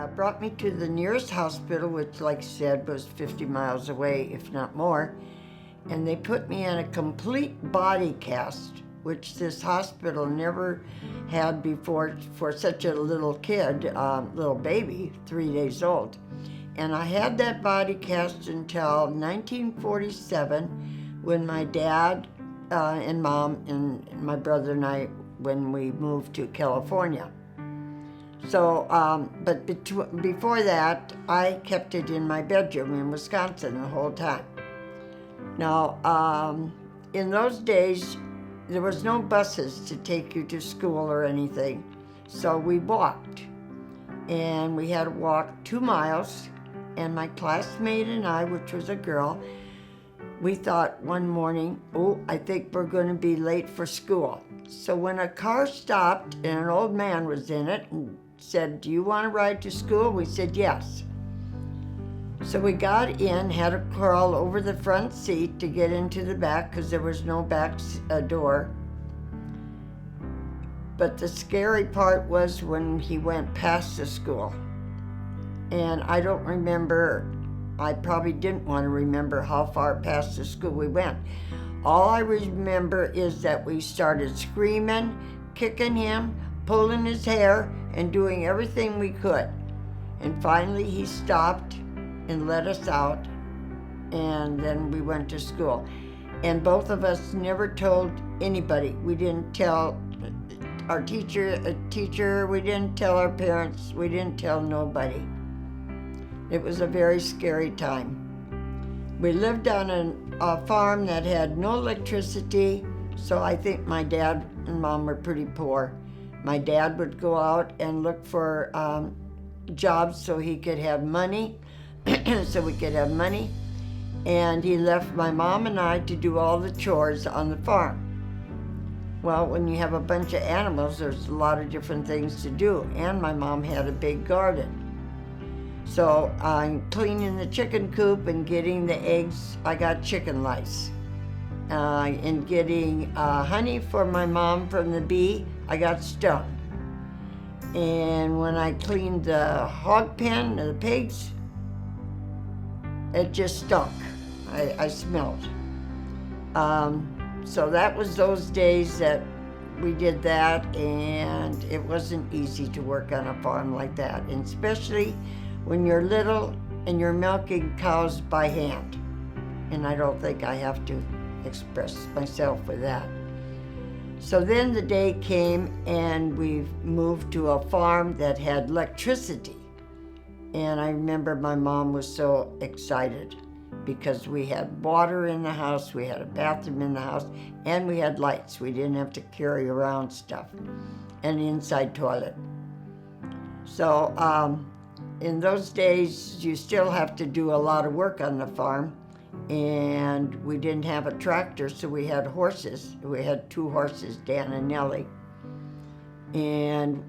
brought me to the nearest hospital, which, like I said, was 50 miles away, if not more. And they put me in a complete body cast, which this hospital never had before for such a little kid, little baby, 3 days old. And I had that body cast until 1947, when my dad and mom and my brother and I, when we moved to California. So, but before that, I kept it in my bedroom in Wisconsin the whole time. Now, in those days, there was no buses to take you to school or anything, so we walked. And we had to walk 2 miles, and my classmate and I, which was a girl, we thought one morning, oh, I think we're going to be late for school. So when a car stopped and an old man was in it and said, do you want to ride to school? We said yes. So we got in, had to crawl over the front seat to get into the back because there was no back door. But the scary part was when he went past the school. And I don't remember, I probably didn't want to remember how far past the school we went. All I remember is that we started screaming, kicking him, pulling his hair, and doing everything we could. And finally he stopped and let us out, and then we went to school. And both of us never told anybody. We didn't tell our teacher, we didn't tell our parents, we didn't tell nobody. It was a very scary time. We lived on a farm that had no electricity, so I think my dad and mom were pretty poor. My dad would go out and look for jobs so he could have money, and he left my mom and I to do all the chores on the farm. Well, when you have a bunch of animals, there's a lot of different things to do, and my mom had a big garden. So cleaning the chicken coop and getting the eggs, I got chicken lice. And getting honey for my mom from the bee, I got stung. And when I cleaned the hog pen, the pigs, it just stunk. I smelled. So that was those days that we did that, and it wasn't easy to work on a farm like that, and especially when you're little and you're milking cows by hand. And I don't think I have to express myself with that. So then the day came and we moved to a farm that had electricity. And I remember my mom was so excited because we had water in the house, we had a bathroom in the house, and we had lights. We didn't have to carry around stuff, and an inside toilet. So in those days, you still have to do a lot of work on the farm, and we didn't have a tractor, so we had horses. We had 2 horses, Dan and Nellie. And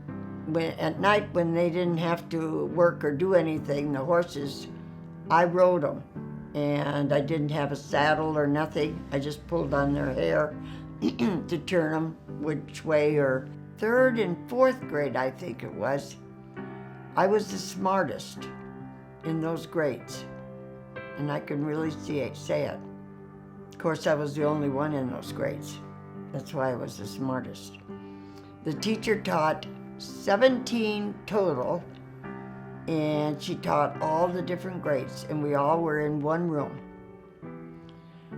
at night, when they didn't have to work or do anything, the horses, I rode them. And I didn't have a saddle or nothing. I just pulled on their hair to turn them which way. Or 3rd and 4th grade, I think it was, I was the smartest in those grades. And I can really say it. Of course, I was the only one in those grades. That's why I was the smartest. The teacher taught 17 total, and she taught all the different grades, and we all were in one room.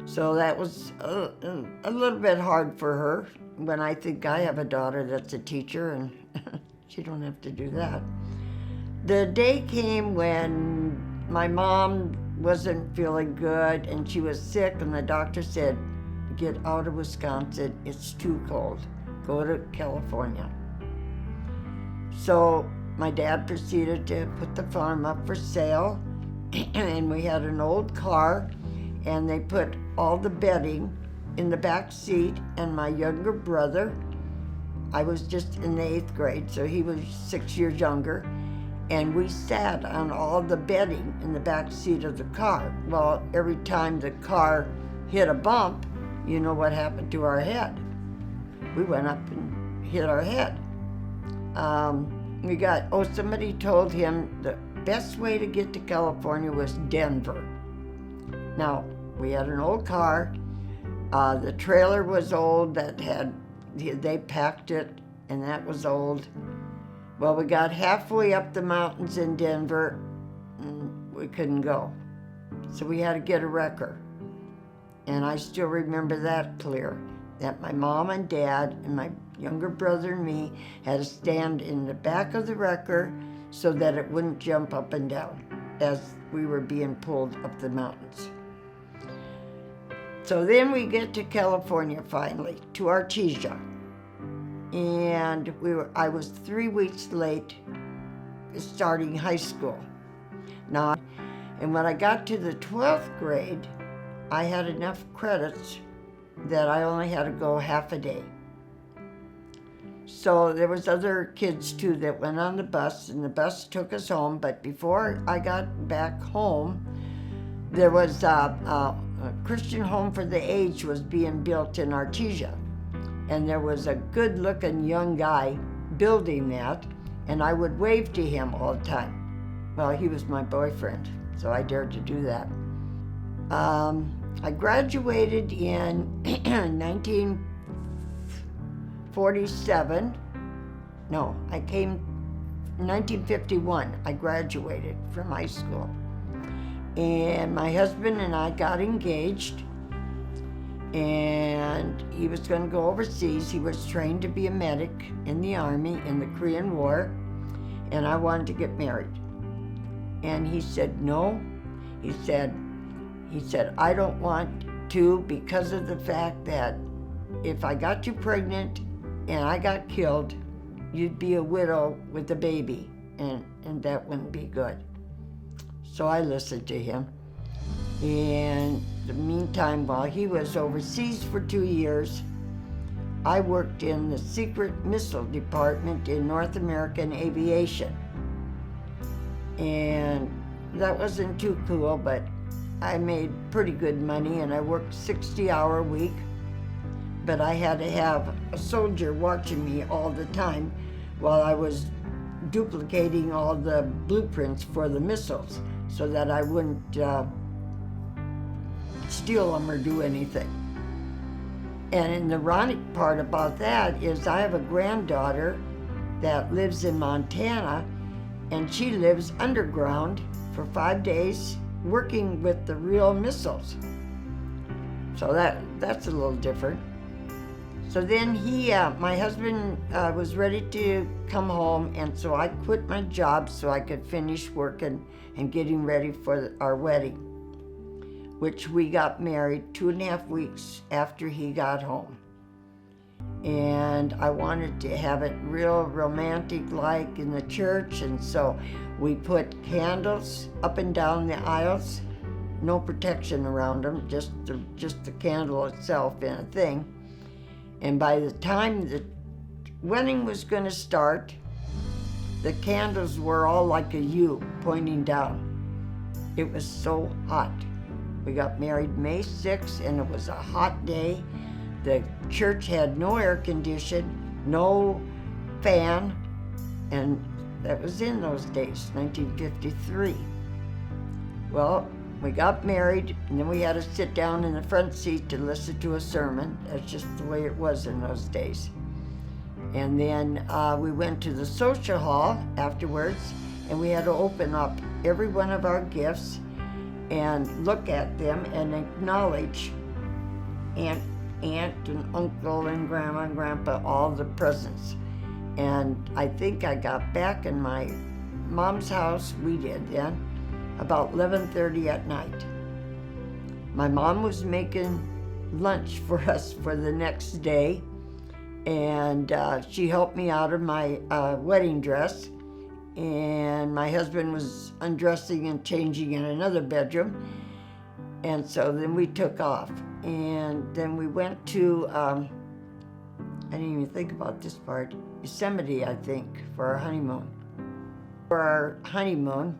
So that was a little bit hard for her, when I think I have a daughter that's a teacher, and she don't have to do that. The day came when my mom wasn't feeling good, and she was sick, and the doctor said, get out of Wisconsin, it's too cold, go to California. So my dad proceeded to put the farm up for sale, and we had an old car, and they put all the bedding in the back seat, and my younger brother, I was just in the 8th grade, so he was 6 years younger, and we sat on all the bedding in the back seat of the car. Well, every time the car hit a bump, you know what happened to our head. We went up and hit our head. somebody told him the best way to get to California was Denver. Now, we had an old car. The trailer was old, they packed it, and that was old. Well, we got halfway up the mountains in Denver, and we couldn't go. So we had to get a wrecker. And I still remember that clear, that my mom and dad and my younger brother and me had to stand in the back of the wrecker so that it wouldn't jump up and down as we were being pulled up the mountains. So then we get to California finally, to Artesia. And I was 3 weeks late starting high school. And when I got to the 12th grade, I had enough credits that I only had to go half a day. So there was other kids too that went on the bus, and the bus took us home. But before I got back home, there was a Christian home for the aged was being built in Artesia. And there was a good-looking young guy building that, and I would wave to him all the time. Well, he was my boyfriend, so I dared to do that. I graduated in 1947. No, I came 1951. I graduated from high school. And my husband and I got engaged, and he was going to go overseas. He was trained to be a medic in the Army in the Korean War, and I wanted to get married. And he said no. He said, I don't want to, because of the fact that if I got you pregnant and I got killed, you'd be a widow with a baby, and that wouldn't be good. So I listened to him. In the meantime, while he was overseas for 2 years, I worked in the secret missile department in North American aviation. And that wasn't too cool, but I made pretty good money, and I worked 60-hour week. But I had to have a soldier watching me all the time while I was duplicating all the blueprints for the missiles so that I wouldn't steal them or do anything. And the ironic part about that is I have a granddaughter that lives in Montana, and she lives underground for 5 days working with the real missiles. So that's a little different. So then my husband was ready to come home, and so I quit my job so I could finish working and getting ready for our wedding, which we got married 2.5 weeks after he got home. And I wanted to have it real romantic like in the church, and so we put candles up and down the aisles, no protection around them, just the candle itself in a thing. And by the time the wedding was going to start, the candles were all like a U pointing down. It was so hot. We got married May 6th, and it was a hot day. The church had no air condition, no fan, and that was in those days, 1953. Well, we got married, and then we had to sit down in the front seat to listen to a sermon. That's just the way it was in those days. And then we went to the social hall afterwards, and we had to open up every one of our gifts and look at them and acknowledge aunt and uncle and grandma and grandpa, all the presents. And I think I got back in my mom's house, we did then, about 11:30 at night. My mom was making lunch for us for the next day, and she helped me out of my wedding dress, and my husband was undressing and changing in another bedroom, and so then we took off. And then we went to, I didn't even think about this part, Yosemite, I think, for our honeymoon.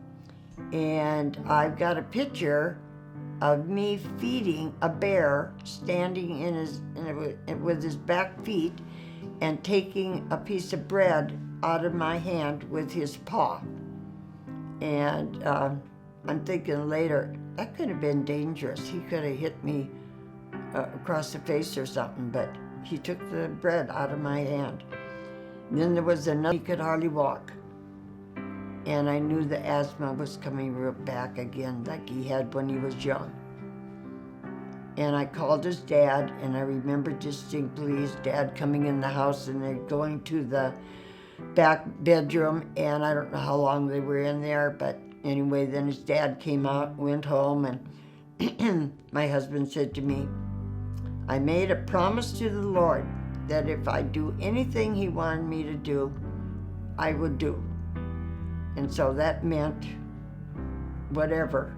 And I've got a picture of me feeding a bear standing with his back feet and taking a piece of bread out of my hand with his paw. And I'm thinking later, that could have been dangerous. He could have hit me across the face or something, but he took the bread out of my hand. And then there was another, he could hardly walk. And I knew the asthma was coming back again, like he had when he was young. And I called his dad, and I remember distinctly his dad coming in the house, and they're going to the back bedroom, and I don't know how long they were in there, but anyway, then his dad came out, went home, and my husband said to me, I made a promise to the Lord that if I do anything he wanted me to do, I would do. And so that meant whatever.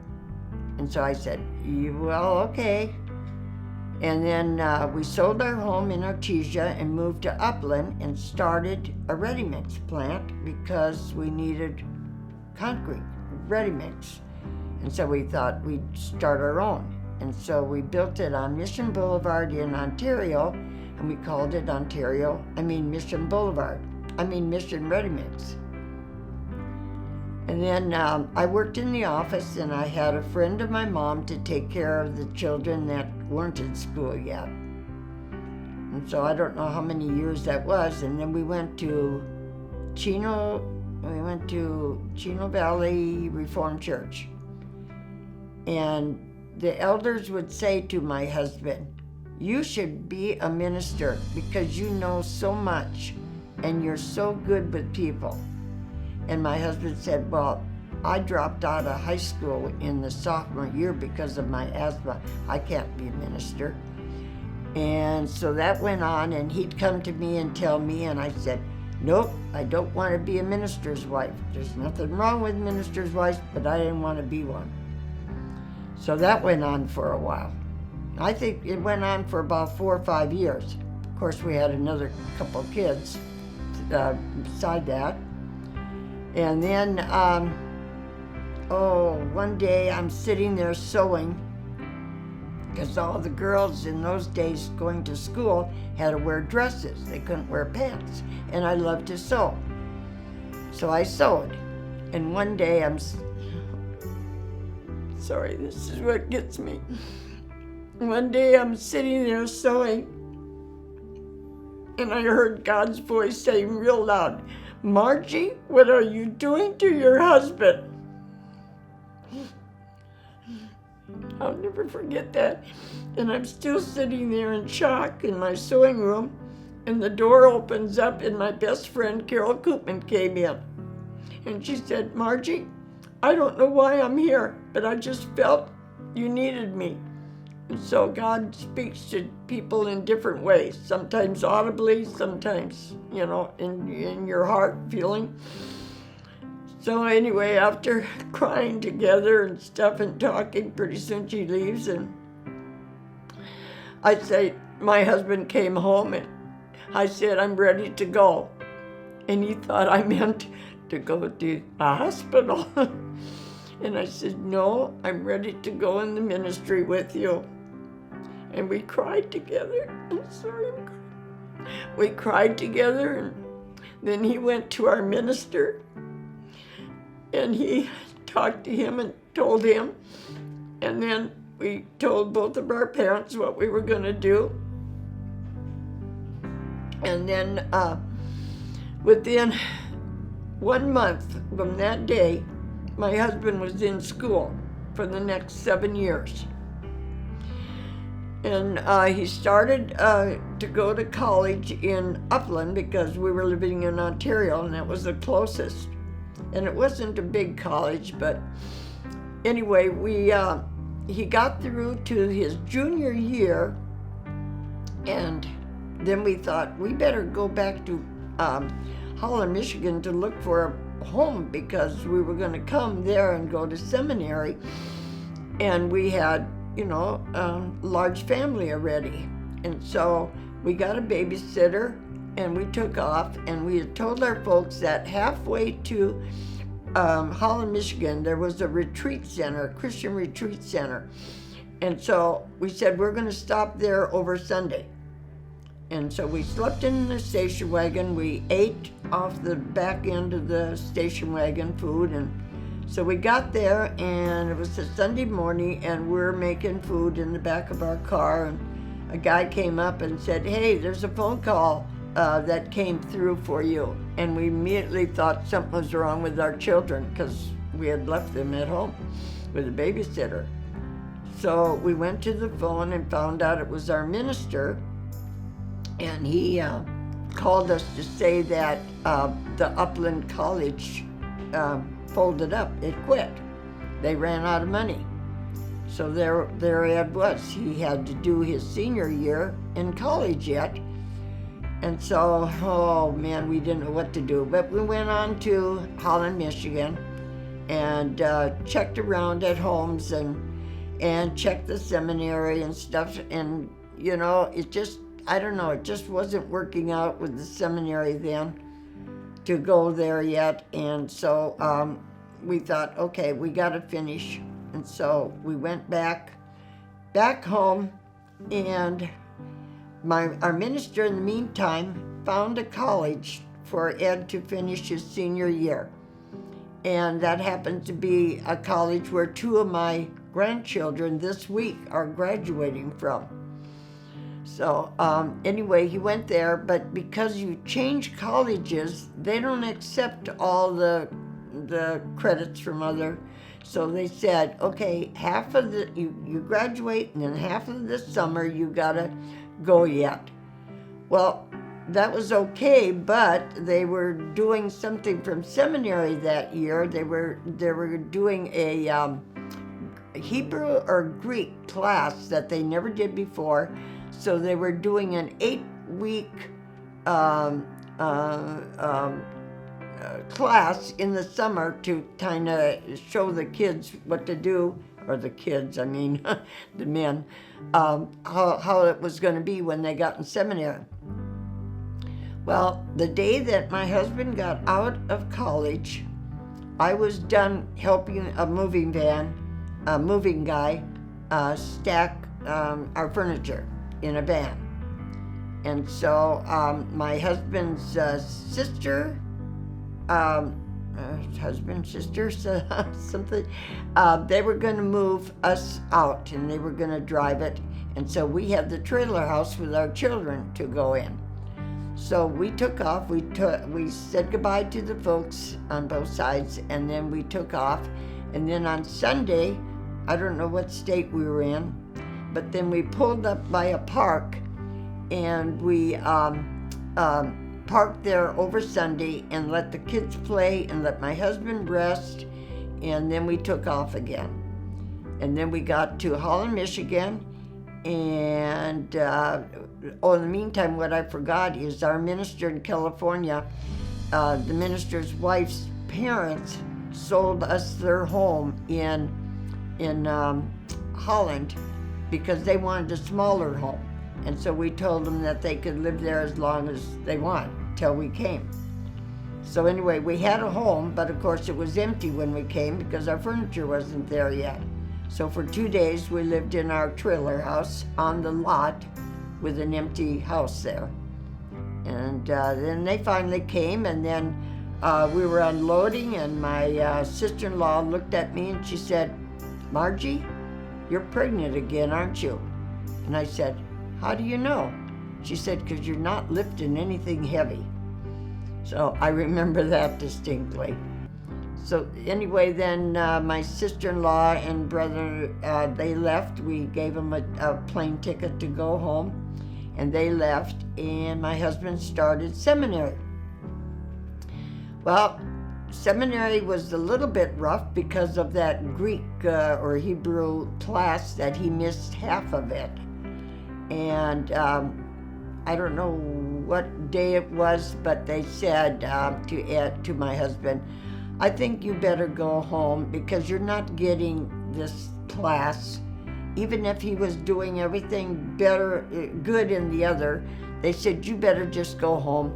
And so I said, well, okay. And then we sold our home in Artesia and moved to Upland and started a ready-mix plant because we needed concrete, ready-mix. And so we thought we'd start our own. And so we built it on Mission Boulevard in Ontario, and we called it Mission Boulevard. Mission Ready-Mix. And then I worked in the office, and I had a friend of my mom to take care of the children that weren't in school yet. And so I don't know how many years that was. And then we went to Chino Valley Reformed Church. And the elders would say to my husband, you should be a minister because you know so much and you're so good with people. And my husband said, well, I dropped out of high school in the sophomore year because of my asthma. I can't be a minister. And so that went on, and he'd come to me and tell me, and I said, nope, I don't want to be a minister's wife. There's nothing wrong with minister's wives, but I didn't want to be one. So that went on for a while. I think it went on for about 4 or 5 years. Of course, we had another couple kids beside that. And then, one day I'm sitting there sewing, because all the girls in those days going to school had to wear dresses. They couldn't wear pants. And I loved to sew. So I sewed. And one day sorry, this is what gets me. One day I'm sitting there sewing, and I heard God's voice saying real loud, Margie, what are you doing to your husband? I'll never forget that. And I'm still sitting there in shock in my sewing room, and the door opens up, and my best friend, Carol Koopman, came in. And she said, Margie, I don't know why I'm here, but I just felt you needed me. And so God speaks to people in different ways, sometimes audibly, sometimes, in your heart feeling. So anyway, after crying together and stuff and talking, pretty soon she leaves, and my husband came home, and I said, I'm ready to go. And he thought I meant to go to the hospital. And I said, no, I'm ready to go in the ministry with you. And we cried together. I'm sorry, I'm crying. We cried together, and then he went to our minister, and he talked to him and told him. And then we told both of our parents what we were going to do. And then within 1 month from that day, my husband was in school for the next 7 years. And he started to go to college in Upland because we were living in Ontario, and that was the closest. And it wasn't a big college, but anyway, he got through to his junior year, and then we thought we better go back to Holland, Michigan to look for a home because we were going to come there and go to seminary, and we had large family already. And so we got a babysitter, and we took off, and we had told our folks that halfway to Holland, Michigan, there was a retreat center, a Christian retreat center. And so we said, we're going to stop there over Sunday. And so we slept in the station wagon, we ate off the back end of the station wagon, food. And so we got there, and it was a Sunday morning, and we're making food in the back of our car, and a guy came up and said, "Hey, there's a phone call that came through for you." And we immediately thought something was wrong with our children because we had left them at home with a babysitter. So we went to the phone and found out it was our minister, and he called us to say that the Upland College folded up. It quit. They ran out of money. So there Ed was. He had to do his senior year in college yet. And so, oh man, we didn't know what to do. But we went on to Holland, Michigan, and checked around at homes and checked the seminary and stuff. And, you know, it just, I don't know, it just wasn't working out with the seminary then to go there yet. And so we thought, okay, we got to finish. And so we went back home, and our minister in the meantime found a college for Ed to finish his senior year. And that happened to be a college where two of my grandchildren this week are graduating from. So anyway, he went there, but because you change colleges, they don't accept all the credits from other. So they said, okay, half of you graduate, and then half of this summer you gotta go yet. Well, that was okay, but they were doing something from seminary that year. They were doing a Hebrew or Greek class that they never did before. So they were doing an 8-week class in the summer to kind of show the kids what to do, or the kids, I mean, the men, how it was going to be when they got in seminary. Well, the day that my husband got out of college, I was done helping a moving guy, stack our furniture in a van. And so my husband's sister, something, they were going to move us out, and they were going to drive it. And so we had the trailer house with our children to go in. So we took off. We said goodbye to the folks on both sides, and then we took off. And then on Sunday, I don't know what state we were in, but then we pulled up by a park, and we parked there over Sunday and let the kids play and let my husband rest, and then we took off again. And then we got to Holland, Michigan, and in the meantime, what I forgot is our minister in California, the minister's wife's parents sold us their home in Holland because they wanted a smaller home. And so we told them that they could live there as long as they want, till we came. So anyway, we had a home, but of course it was empty when we came because our furniture wasn't there yet. So for 2 days we lived in our trailer house on the lot with an empty house there. And then they finally came, and then we were unloading, and my sister-in-law looked at me and she said, "Margie, you're pregnant again, aren't you?" And I said, "How do you know?" She said, "'Cause you're not lifting anything heavy." So I remember that distinctly. So anyway, then my sister-in-law and brother, they left. We gave them a plane ticket to go home, and they left, and my husband started seminary. Well, seminary was a little bit rough because of that Greek or Hebrew class that he missed half of it. And I don't know what day it was, but they said to my husband, "I think you better go home because you're not getting this class." Even if he was doing everything good in the other, they said, "You better just go home."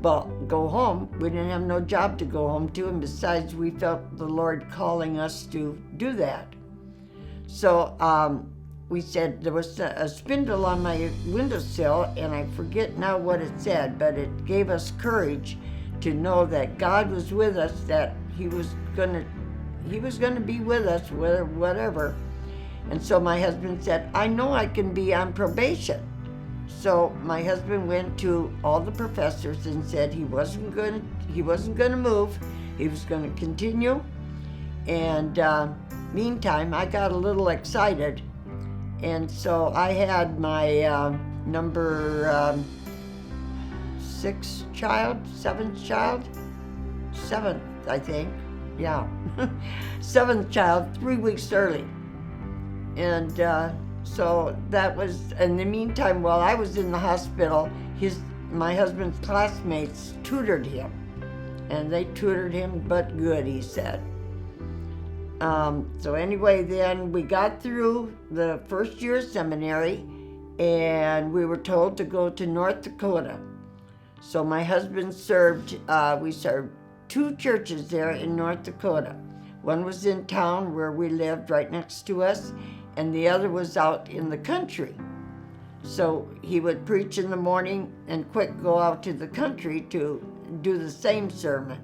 Well, go home. We didn't have no job to go home to, and besides, we felt the Lord calling us to do that. So we said, there was a spindle on my windowsill, and I forget now what it said, but it gave us courage to know that God was with us, that he was gonna be with us, whatever. And so my husband said, I know I can be on probation. So my husband went to all the professors and said he wasn't going to move. He was going to continue. And meantime, I got a little excited. And so I had my number seventh child, I think. Yeah. Seventh child, 3 weeks early. And so that was, in the meantime, while I was in the hospital, my husband's classmates tutored him. And they tutored him, but good, he said. So anyway, then we got through the first year of seminary, and we were told to go to North Dakota. So my husband we served 2 churches there in North Dakota. One was in town where we lived right next to us, and the other was out in the country. So he would preach in the morning and quick go out to the country to do the same sermon.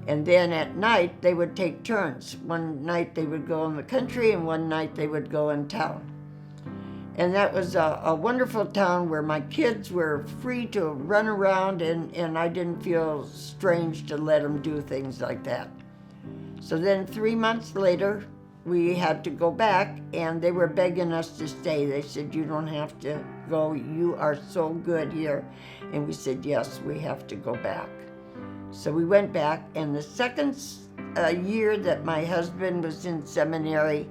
And then at night, they would take turns. One night they would go in the country, and one night they would go in town. And that was a wonderful town where my kids were free to run around, and I didn't feel strange to let them do things like that. So then 3 months later, we had to go back, and they were begging us to stay. They said, you don't have to go. You are so good here. And we said, yes, we have to go back. So we went back, and the second year that my husband was in seminary,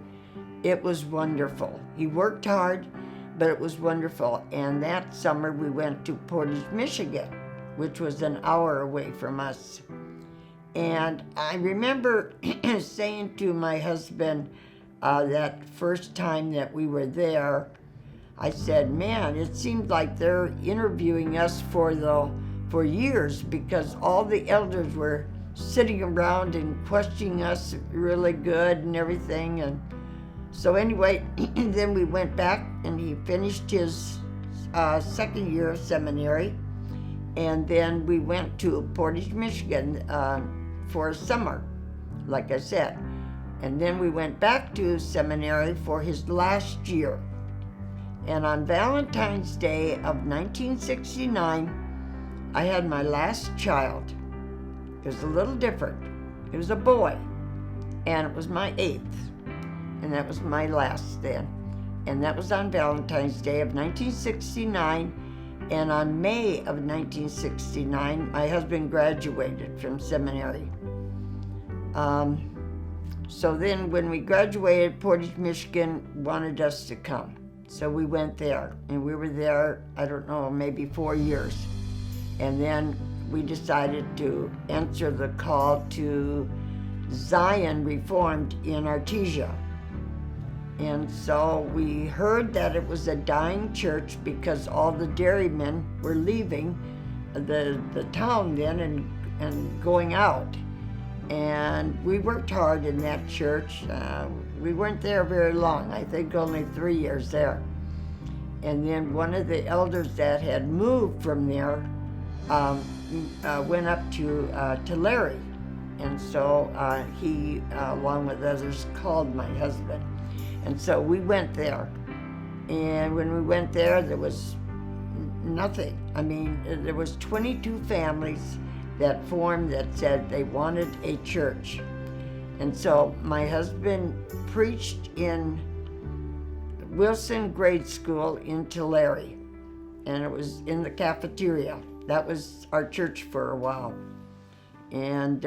it was wonderful. He worked hard, but it was wonderful. And that summer we went to Portage, Michigan, which was an hour away from us. And I remember saying to my husband that first time that we were there, I said, man, it seems like they're interviewing us for years, because all the elders were sitting around and questioning us really good and everything. And so anyway, then we went back, and he finished his second year of seminary. And then we went to Portage, Michigan for a summer, like I said. And then we went back to seminary for his last year. And on Valentine's Day of 1969, I had my last child. It was a little different. It was a boy, and it was my 8th, and that was my last then. And that was on Valentine's Day of 1969, and on May of 1969, my husband graduated from seminary. So then when we graduated, Portage, Michigan wanted us to come. So we went there, and we were there, I don't know, maybe 4 years. And then we decided to answer the call to Zion Reformed in Artesia. And so we heard that it was a dying church because all the dairymen were leaving the town then and going out. And we worked hard in that church. We weren't there very long, I think only 3 years there. And then one of the elders that had moved from there went up to Larry. And so he, along with others, called my husband. And so we went there. And when we went there was nothing. I mean, there was 22 families that formed that said they wanted a church. And so my husband preached in Wilson Grade School in Tulare, and it was in the cafeteria. That was our church for a while. And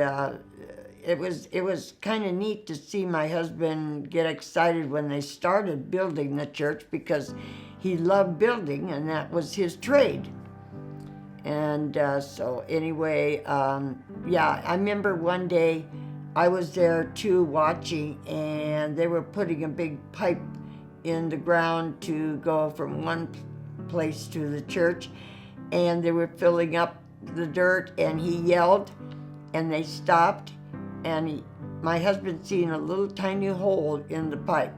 it was kind of neat to see my husband get excited when they started building the church, because he loved building, and that was his trade. And so anyway, yeah, I remember one day I was there too watching, and they were putting a big pipe in the ground to go from one place to the church, and they were filling up the dirt, and he yelled, and they stopped, and my husband seen a little tiny hole in the pipe.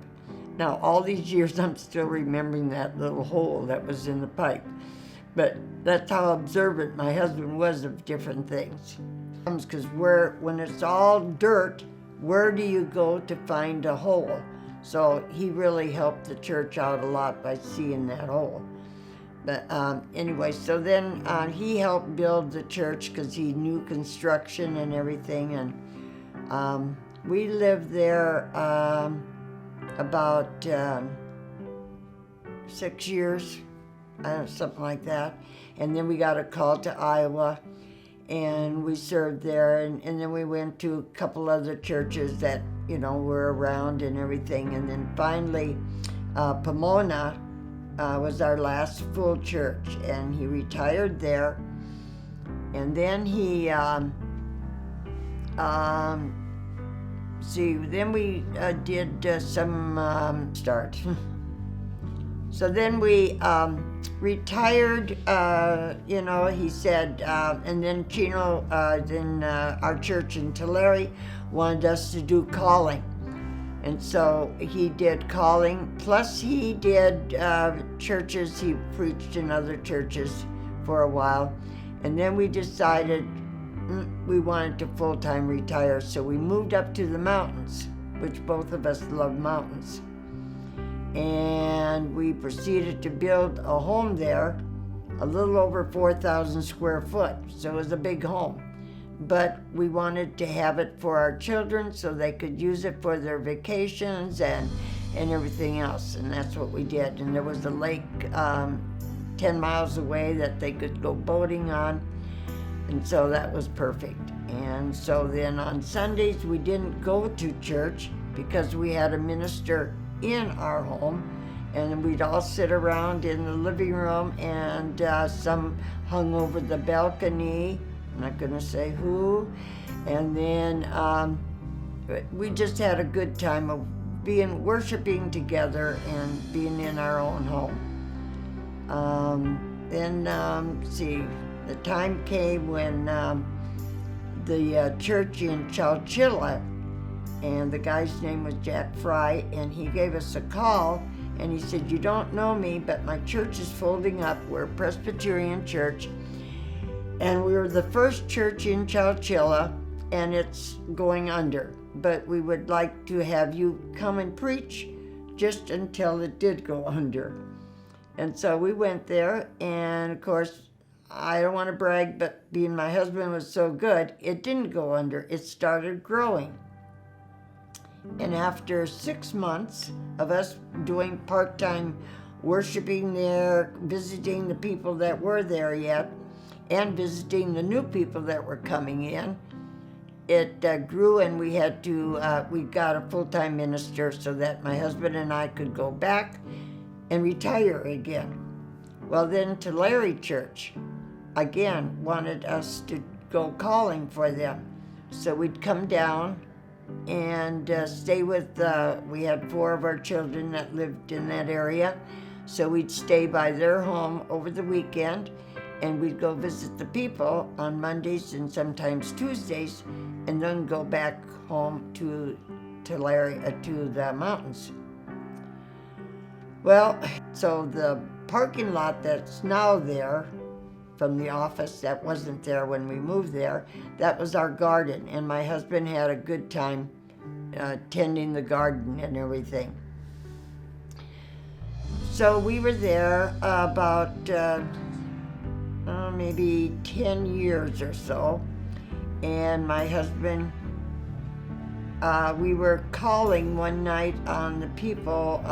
Now, all these years, I'm still remembering that little hole that was in the pipe. But that's how observant my husband was of different things. Because when it's all dirt, where do you go to find a hole? So he really helped the church out a lot by seeing that hole. But anyway, so then he helped build the church because he knew construction and everything. And we lived there about 6 years, something like that. And then we got a call to Iowa, and we served there. And then we went to a couple other churches that, were around and everything. And then finally, Pomona was our last full church, and he retired there. And then he, then we did some start. So then we retired, he said, and then Chino, our church in Tulare wanted us to do calling. And so he did calling, plus he did churches. He preached in other churches for a while. And then we decided we wanted to full-time retire, so we moved up to the mountains, which both of us love mountains. And we proceeded to build a home there, a little over 4,000 square foot, so it was a big home. But we wanted to have it for our children so they could use it for their vacations and everything else, and that's what we did. And there was a lake 10 miles away that they could go boating on, and so that was perfect. And so then on Sundays we didn't go to church because we had a minister in our home, and we'd all sit around in the living room, and some hung over the balcony. I'm not going to say who. And then we just had a good time of worshiping together and being in our own home. The time came when the church in Chowchilla, and the guy's name was Jack Fry, and he gave us a call, and he said, "You don't know me, but my church is folding up. We're a Presbyterian church, and we were the first church in Chowchilla, and it's going under. But we would like to have you come and preach just until it did go under." And so we went there, and of course, I don't want to brag, but being my husband was so good, it didn't go under. It started growing. And after 6 months of us doing part-time worshiping there, visiting the people that were there yet, and visiting the new people that were coming in, it grew, and we got a full-time minister so that my husband and I could go back and retire again. Well, then Tulare Church, again, wanted us to go calling for them. So we'd come down and stay with, we had 4 of our children that lived in that area. So we'd stay by their home over the weekend, and we'd go visit the people on Mondays and sometimes Tuesdays, and then go back home to Tulare, to the mountains. Well, so the parking lot that's now there from the office, that wasn't there when we moved there, that was our garden, and my husband had a good time tending the garden and everything. So we were there about maybe 10 years or so, and my husband, we were calling one night on the people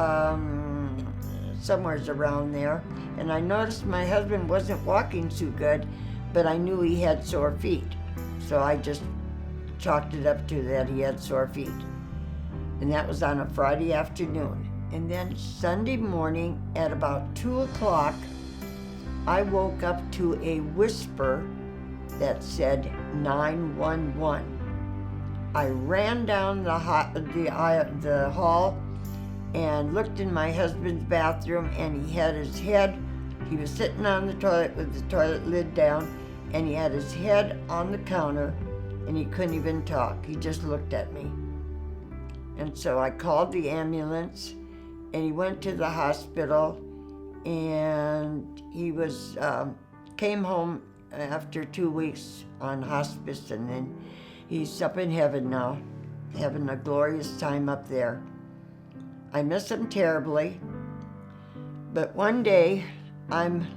somewheres around there, and I noticed my husband wasn't walking too good, but I knew he had sore feet, so I just chalked it up to that he had sore feet. And that was on a Friday afternoon. And then Sunday morning at about 2 o'clock, I woke up to a whisper that said 911. I ran down the hall and looked in my husband's bathroom, and he was sitting on the toilet with the toilet lid down, and he had his head on the counter, and he couldn't even talk. He just looked at me. And so I called the ambulance, and he went to the hospital, and he came home after 2 weeks on hospice, and then he's up in heaven now, having a glorious time up there. I miss him terribly, but one day I'm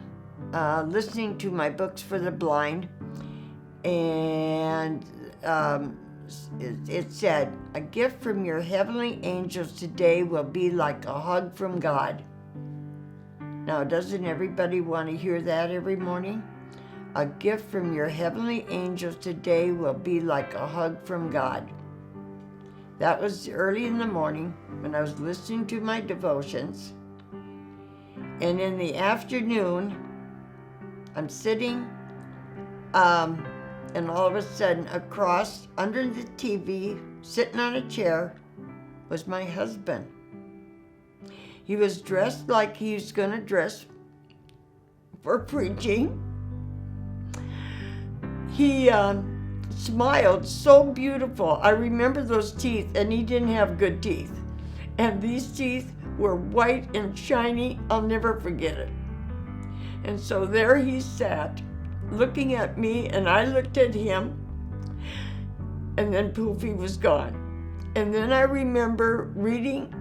listening to my books for the blind, and it said, a gift from your heavenly angels today will be like a hug from God. Now, doesn't everybody want to hear that every morning? A gift from your heavenly angels today will be like a hug from God. That was early in the morning when I was listening to my devotions. And in the afternoon, I'm sitting, and all of a sudden, across, under the TV, sitting on a chair, was my husband. He was dressed like he was going to dress for preaching. He smiled so beautiful. I remember those teeth, and he didn't have good teeth. And these teeth were white and shiny. I'll never forget it. And so there he sat, looking at me, and I looked at him, and then poof, he was gone. And then I remember reading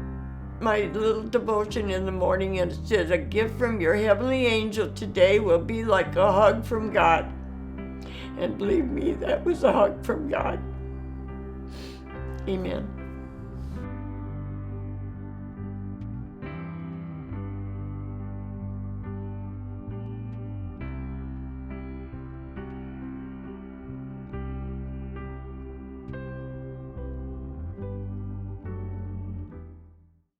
my little devotion in the morning, and it said, a gift from your heavenly angel today will be like a hug from God. And believe me, that was a hug from God. Amen.